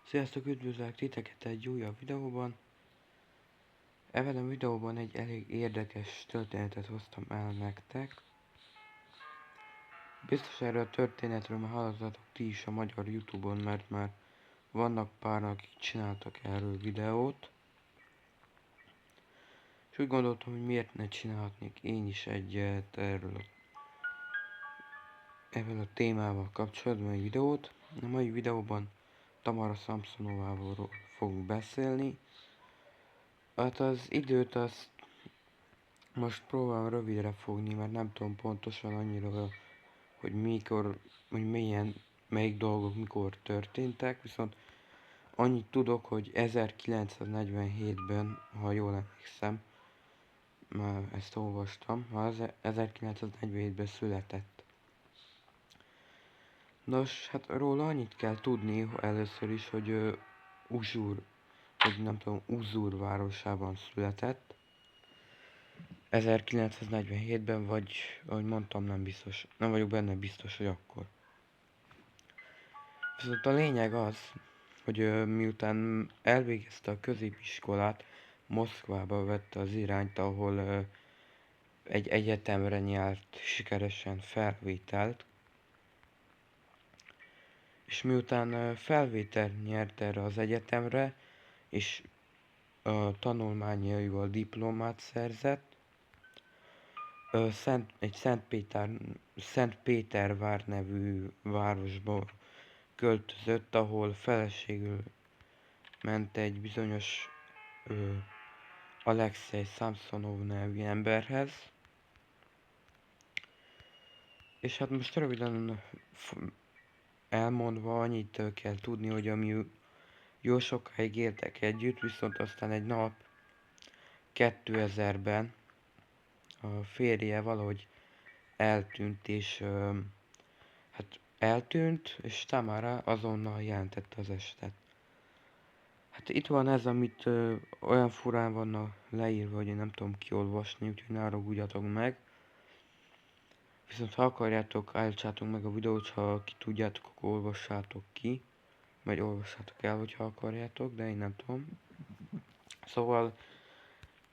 Sziasztok, üdvözlök titeket egy újabb videóban. Ebben a videóban egy elég érdekes történetet hoztam el nektek. Biztos erről a történetről már hallottatok ti is a magyar YouTube-on, mert már vannak pár, akik csináltak erről videót. És úgy gondoltam, hogy miért ne csinálhatnék én is egyet erről a témával kapcsolatban egy videót. A mai videóban Tamara Samsonováról fogunk beszélni. Hát az időt azt most próbálom rövidre fogni, mert nem tudom pontosan annyira, hogy mikor, hogy melyik dolgok mikor történtek, viszont annyit tudok, hogy 1947-ben, ha jól emlékszem, már ezt olvastam, ha 1947-ben született. Nos, hát róla annyit kell tudni először is, hogy Uzsúr, vagy nem tudom, Uzur városában született. 1947-ben, vagy ahogy mondtam, nem vagyok benne biztos, hogy akkor. Viszont a lényeg az, hogy miután elvégezte a középiskolát, Moszkvába vette az irányt, ahol egy egyetemre nyert sikeresen felvételt. És miután felvételt nyert erre az egyetemre, és a tanulmányaival diplomát szerzett, Szentpétervár nevű városba költözött, ahol feleségül ment egy bizonyos Alexei Samsonov nevű emberhez. És hát most röviden elmondva annyit kell tudni, hogy ami jó sokáig éltek együtt, viszont aztán egy nap 2000-ben a férje valahogy eltűnt, és és Tamara azonnal jelentette az esetet. Hát itt van ez, amit olyan furán van leírva, hogy én nem tudom kiolvasni, úgyhogy ne haragudjatok meg. Viszont ha akarjátok, állítsátok meg a videót, ha ki tudjátok, akkor olvassátok ki. Vagy olvassátok el, hogyha akarjátok, de én nem tudom. Szóval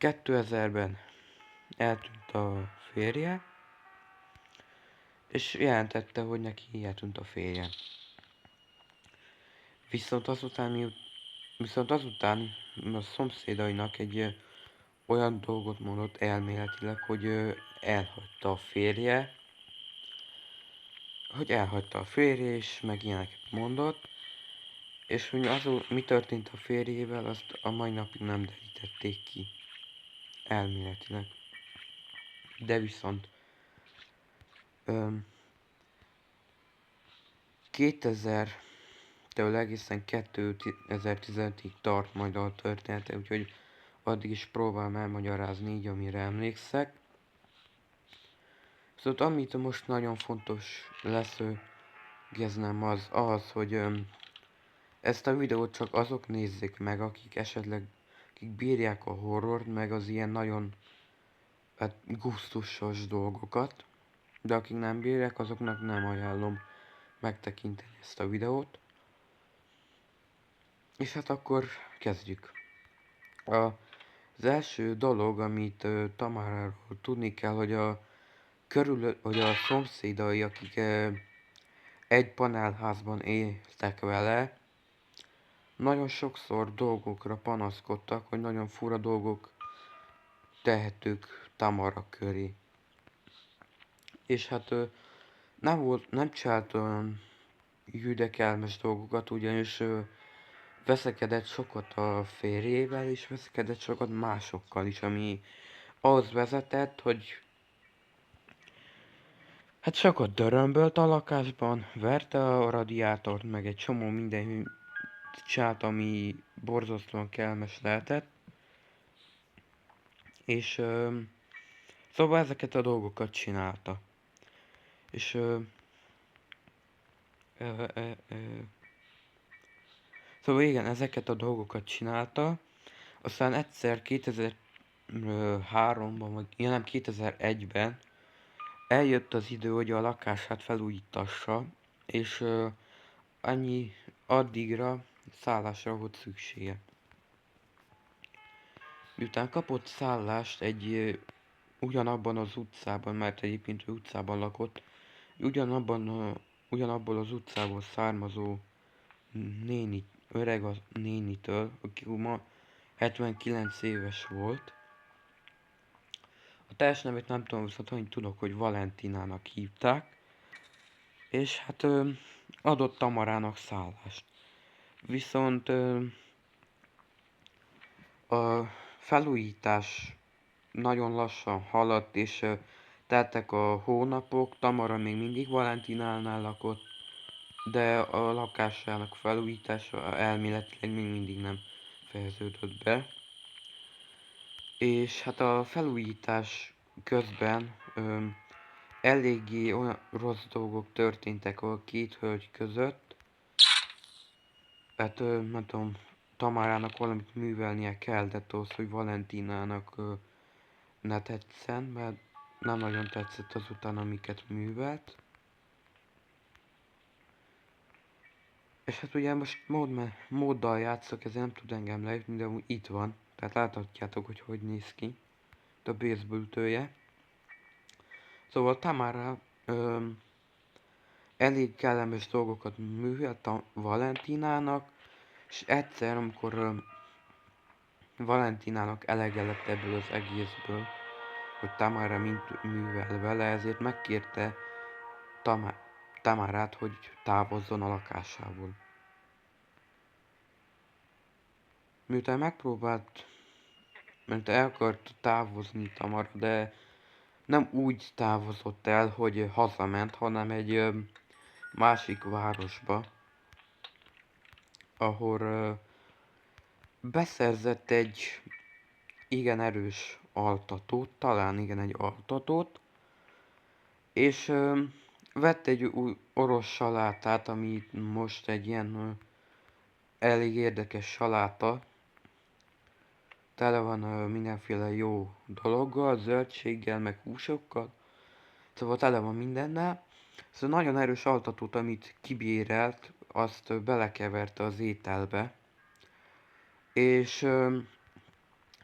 2000-ben eltűnt a férje, és jelentette, hogy neki eltűnt a férje. Viszont azután a szomszédainak egy olyan dolgot mondott elméletileg, hogy elhagyta a férje, és meg ilyeneket mondott, és hogy mi történt a férjével, azt a mai napig nem derítették ki, elméletileg. De viszont 2000-től egészen 2015-ig tart majd a története, úgyhogy addig is próbálom elmagyarázni így, amire emlékszek. Szóval amit most nagyon fontos leszögeznem az, hogy ezt a videót csak azok nézzék meg, akik bírják a horrort, meg az ilyen nagyon gusztusos dolgokat. De akik nem bírják, azoknak nem ajánlom megtekinteni ezt a videót. És hát akkor kezdjük. Az első dolog, amit Tamáráról tudni kell, hogy a szomszédai, akik egy panelházban éltek vele, nagyon sokszor dolgokra panaszkodtak, hogy nagyon fura dolgok tehetők Tamara köré. És hát nem csinált olyan jüdekelmes dolgokat, ugyanis veszekedett sokat a férjével, és veszekedett sokat másokkal is, ami ahhoz vezetett, hogy hát sokat dörömbölt a lakásban, verte a radiátort, meg egy csomó minden csinált, ami borzasztóan kellemes lehetett. És szóval ezeket a dolgokat csinálta. És szóval igen, ezeket a dolgokat csinálta. Aztán egyszer 2003-ban, vagy nem 2001-ben eljött az idő, hogy a lakását felújítassa, és addigra szállásra volt szüksége. Miután kapott szállást egy ugyanabban az utcában, mert egyébként ő utcában lakott, ugyanabból az utcából származó öreg a nénitől, aki ma 79 éves volt. A teljes nevét nem tudom, viszont annyit tudok, hogy Valentinának hívták, és hát adott Tamarának szállást. Viszont a felújítás nagyon lassan haladt, és teltek a hónapok, Tamara még mindig Valentinánál lakott, de a lakásának felújítása elméletileg még mindig nem fejeződött be. És hát a felújítás közben eléggé olyan rossz dolgok történtek a két hölgy között. Hát nem tudom, Tamárának valamit művelnie kellett ahhoz, hogy Valentinának ne tetszen, mert nem nagyon tetszett azután, amiket művelt. És hát ugye most móddal játszok, ezért nem tud engem lejutni, de úgy itt van. Tehát láthatjátok, hogy hogy néz ki. A baseball ütője. Szóval Tamara elég kellemes dolgokat művelt a Valentinának, és egyszer, amikor Valentinának elege lett ebből az egészből, hogy Tamara mint művel vele, ezért megkérte Tamarát, hogy távozzon a lakásából. Miután megpróbált, mert el akart távozni Tamara, de nem úgy távozott el, hogy hazament, hanem egy másik városba, ahol beszerzett egy igen erős altatót, talán igen egy altatót, és vett egy új orosz salátát, ami most egy ilyen elég érdekes saláta, tele van mindenféle jó dologgal, zöldséggel, meg húsokkal, szóval tele van mindennel. Szóval nagyon erős altatót, amit kibérelt, azt belekeverte az ételbe, és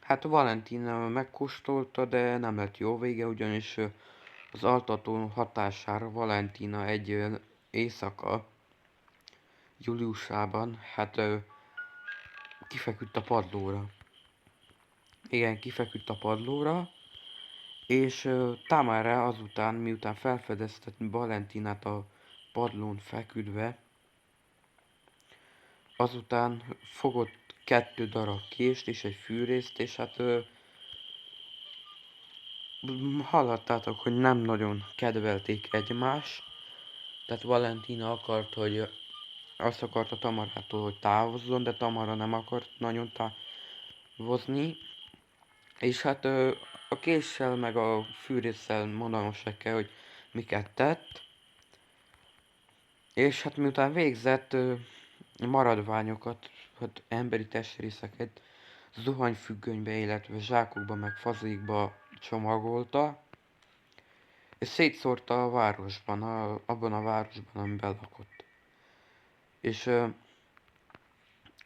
hát Valentina megkóstolta, de nem lett jó vége, ugyanis az altató hatására Valentina egy éjszaka, júliusában, hát kifeküdt a padlóra. Igen, kifeküdt a padlóra, és Tamara azután, miután felfedezte Valentinát a padlón feküdve, azután fogott 2 darab kést és egy fűrészt, és hát hallottátok, hogy nem nagyon kedvelték egymást. Tehát Valentina azt akarta Tamarától, hogy távozzon, de Tamara nem akart nagyon távozni. És hát a késsel meg a fűrésszel mondanom se kell, hogy miket tett. És hát miután végzett maradványokat, hát emberi testrészeket zuhanyfüggönybe, illetve zsákokba meg fazékba csomagolta, és szétszórta a városban, abban a városban, amiben lakott. És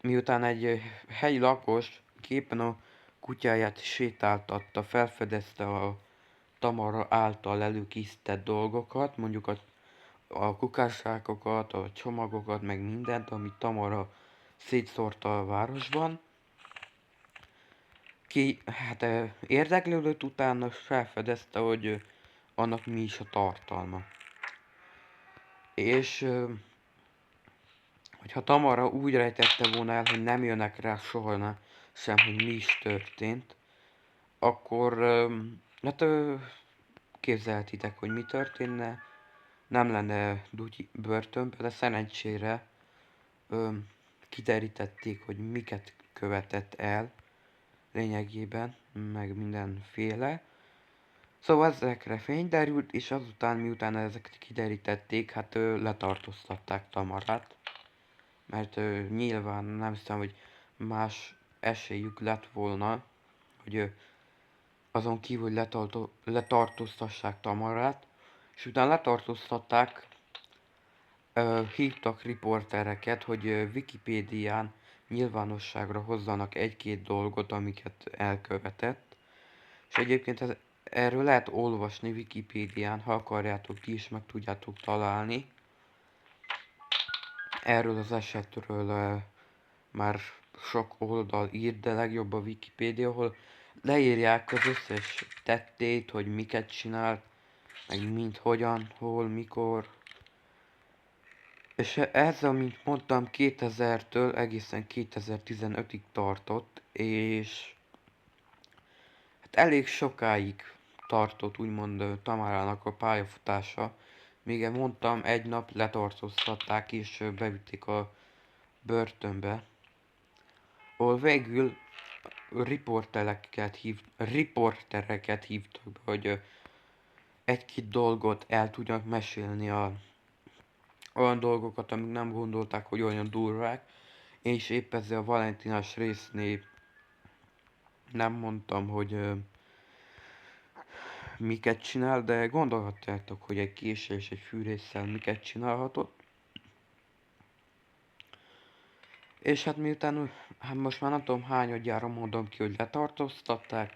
miután egy helyi lakos képen a kutyáját sétáltatta, felfedezte a Tamara által előkészített dolgokat, mondjuk a kukássákokat, a csomagokat, meg mindent, amit Tamara szétszórta a városban. Hát érdeklődött, utána felfedezte, hogy annak mi is a tartalma. És hogyha Tamara úgy rejtette volna el, hogy nem jönnek rá soha sem, hogy mi is történt, akkor hát képzelhetitek, hogy mi történne, nem lenne Dutyi börtönbe, de szerencsére kiderítették, hogy miket követett el lényegében, meg mindenféle. Szóval ezekre fény derült, és azután, miután ezeket kiderítették, hát letartóztatták Tamarát. Mert nyilván nem hiszem, hogy más esélyük lett volna, hogy azon kívül, hogy letartóztassák Tamarát, és utána letartóztatták, hívtak riportereket, hogy Wikipédián nyilvánosságra hozzanak egy-két dolgot, amiket elkövetett. És egyébként erről lehet olvasni Wikipédián, ha akarjátok, ti is meg tudjátok találni. Erről az esetről már sok oldal ír, de legjobb a Wikipédia, ahol leírják az összes tettét, hogy miket csinált, meg mint, hogyan, hol, mikor. És ez, amint mondtam, 2000-től egészen 2015-ig tartott, és hát elég sokáig tartott úgymond Tamárának a pályafutása. Még mondtam, egy nap letartóztatták és bevitték a börtönbe, ahol végül riportereket hívtak be, hogy egy-két dolgot el tudjanak mesélni, olyan dolgokat, amik nem gondolták, hogy olyan durvák, és épp ezzel a Valentinás résznél nem mondtam, hogy miket csinál, de gondolhatjátok, hogy egy késsel és egy fűrésszel miket csinálhatott. És hát miután, hát most már nem tudom hányadjára mondom ki, hogy letartóztatták,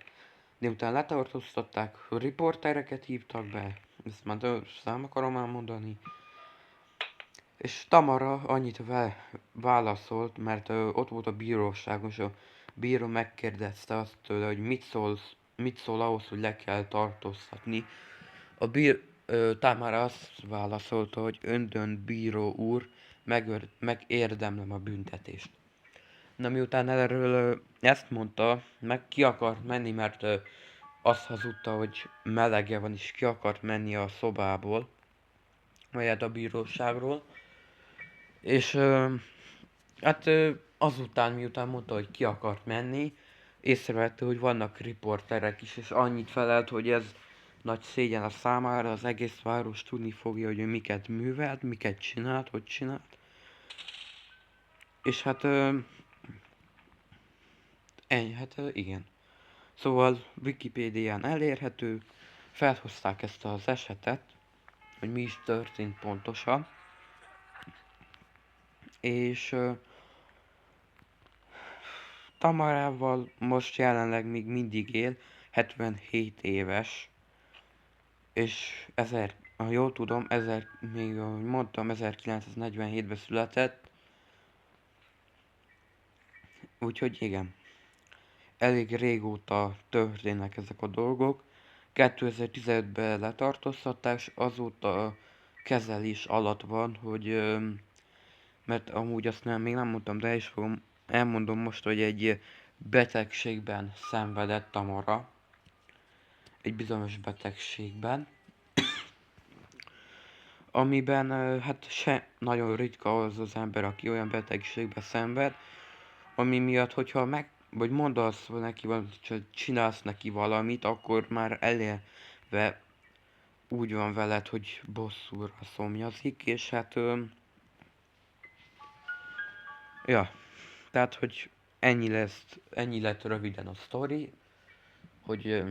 de miután letartóztatták, riportereket hívtak be, ezt már nem akarom elmondani. És Tamara annyit válaszolt, mert ott volt a bíróságon, és a bíró megkérdezte azt tőle, hogy mit szól ahhoz, hogy le kell tartóztatni. Tamara azt válaszolta, hogy öndönt bíró úr, megérdemlem a büntetést. Na miután erről ezt mondta, meg ki akart menni, mert azt hazudta, hogy melege van, és ki akart menni a szobából, vagy hát a bíróságról. És hát azután, miután mondta, hogy ki akart menni, észrevette, hogy vannak riporterek is, és annyit felelt, hogy ez nagy szégyen a számára, az egész város tudni fogja, hogy ő miket művelt, miket csinált, hogy csinált. És hát, igen. Szóval Wikipédián elérhető, felhozták ezt az esetet, hogy mi is történt pontosan, és Tamarával most jelenleg még mindig él, 77 éves, és ha jól tudom, még ahogy mondtam, 1947-ben született, úgyhogy igen, elég régóta történnek ezek a dolgok. 2015-ben letartóztatták, és azóta kezelés alatt van, hogy mert amúgy azt még nem mondtam, de elmondom most, hogy egy betegségben szenvedett Tamara, egy bizonyos betegségben, amiben hát se nagyon ritka az ember, aki olyan betegségbe szenved, ami miatt, hogyha vagy mondasz neki valamit, vagy csinálsz neki valamit, akkor már eleve úgy van veled, hogy bosszúra szomjazik, és hát ja, tehát, hogy ennyi lett röviden a sztori, hogy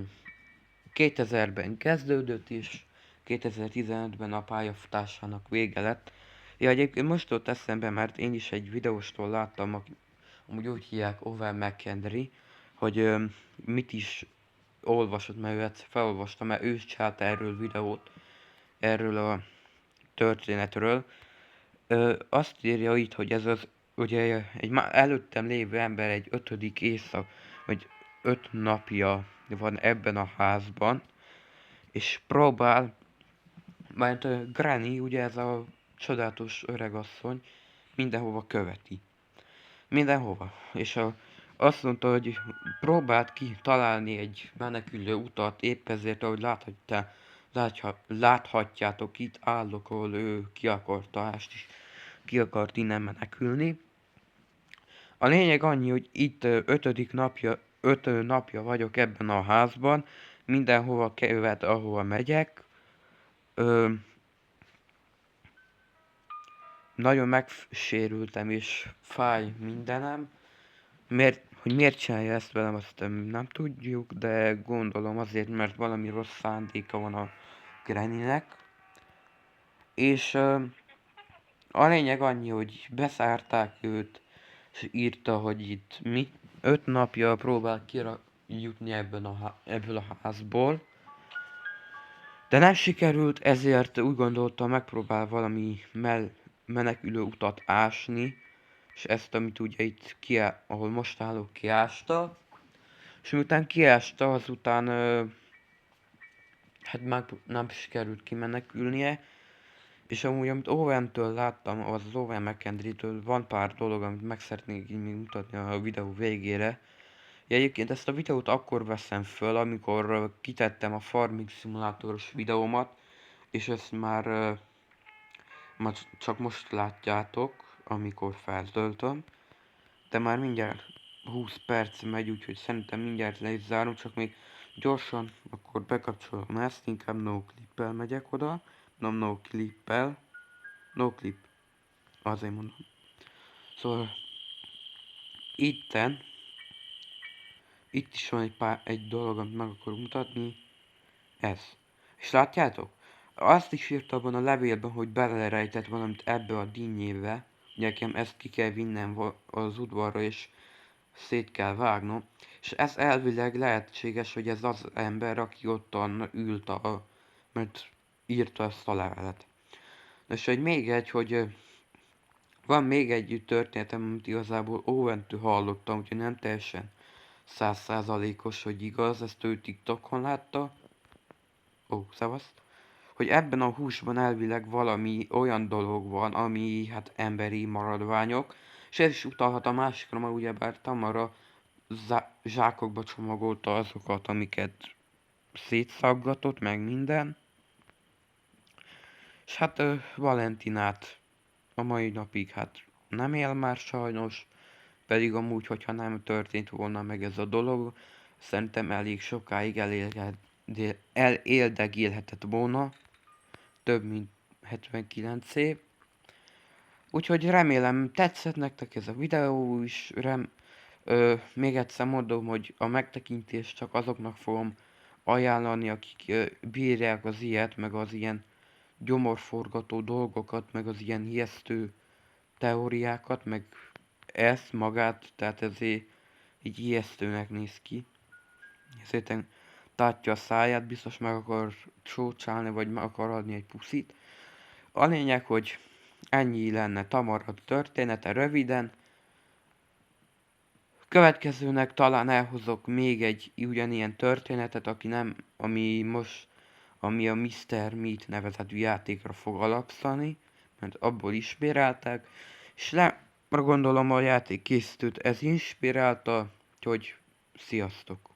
2000-ben kezdődött, és 2015-ben a pályafutásának vége lett. Ja, egyébként most ott eszembe, mert én is egy videóstól láttam, amúgy úgy hívják Owen McHenry, hogy mit is olvasott, mert ő felolvastam, mert ő is csinált erről videót, erről a történetről. Azt írja itt, hogy ez az, ugye egy előttem lévő ember egy 5. vagy 5 napja van ebben a házban, és próbál, mert Granny, ugye ez a csodálatos öregasszony, mindenhova követi. Mindenhova. És azt mondta, hogy próbált ki találni egy menekülő utat, épp ezért, ahogy láthatjátok, itt állok, ahol ő ki akart talást, és ki akart innen menekülni. A lényeg annyi, hogy itt 5 napja vagyok ebben a házban, mindenhova követ, ahova megyek. Nagyon megsérültem és fáj mindenem. Hogy miért csinálja ezt velem, azt nem tudjuk, de gondolom azért, mert valami rossz szándéka van a Grannynek. És A lényeg annyi, hogy beszárták őt, és írta, hogy itt 5 napja próbál kijutni ebből a házból, de nem sikerült, ezért úgy gondolta, megpróbál valami menekülő utat ásni, és ezt, amit ugye itt ahol most állok, kiásta, és miután kiásta, azután hát már nem sikerült kimenekülnie, és amúgy, amit Owen-től láttam, az Owen McKendry-től van pár dolog, amit meg szeretnék így még mutatni a videó végére. Ja, egyébként ezt a videót akkor veszem föl, amikor kitettem a Farming Simulátoros videómat, és ezt már csak most látjátok, amikor feltöltöm. De már mindjárt 20 perc megy, úgyhogy szerintem mindjárt le is zárom, csak még gyorsan akkor bekapcsolom ezt, inkább no clippel megyek oda. Nem no clippel, no clip, azért mondom. Szóval itt is van egy dolog, amit meg akarok mutatni, ez. És látjátok? Azt is írta abban a levélben, hogy belerejtett valamit ebbe a dinnyébe. Nekem ezt ki kell vinnem az udvarra, és szét kell vágnom. És ez elvileg lehetséges, hogy ez az ember, aki ottan ült mert írta ezt a levelet. És hogy még egy, hogy van még egy történetem, amit igazából Owen-től hallottam, úgyhogy nem teljesen 100%-os, hogy igaz, ezt ő TikTokon látta. Szevasz. Hogy ebben a húsban elvileg valami olyan dolog van, ami hát emberi maradványok, és ez is utalhat a másikra, mert ugyebár Tamara zsákokba csomagolta azokat, amiket szétszaggatott, meg minden. És hát Valentinát a mai napig hát nem él már sajnos, pedig amúgy, hogyha nem történt volna meg ez a dolog, szerintem elég sokáig eléldegélhetett volna, több mint 79 év. Úgyhogy remélem tetszett nektek ez a videó is, még egyszer mondom, hogy a megtekintést csak azoknak fogom ajánlani, akik bírják az ilyet, meg az ilyen gyomorforgató dolgokat, meg az ilyen ijesztő teóriákat, meg ezt magát, tehát ezért így ijesztőnek néz ki. Ezért tátja a száját, biztos meg akar csócsálni, vagy meg akar adni egy puszit. A lényeg, hogy ennyi lenne Tamara története röviden. Következőnek talán elhozok még egy ugyanilyen történetet, ami a Mr. Meat nevezetű játékra fog alapszani, mert abból inspirálták, és gondolom a játék készítőt ez inspirálta, hogy sziasztok!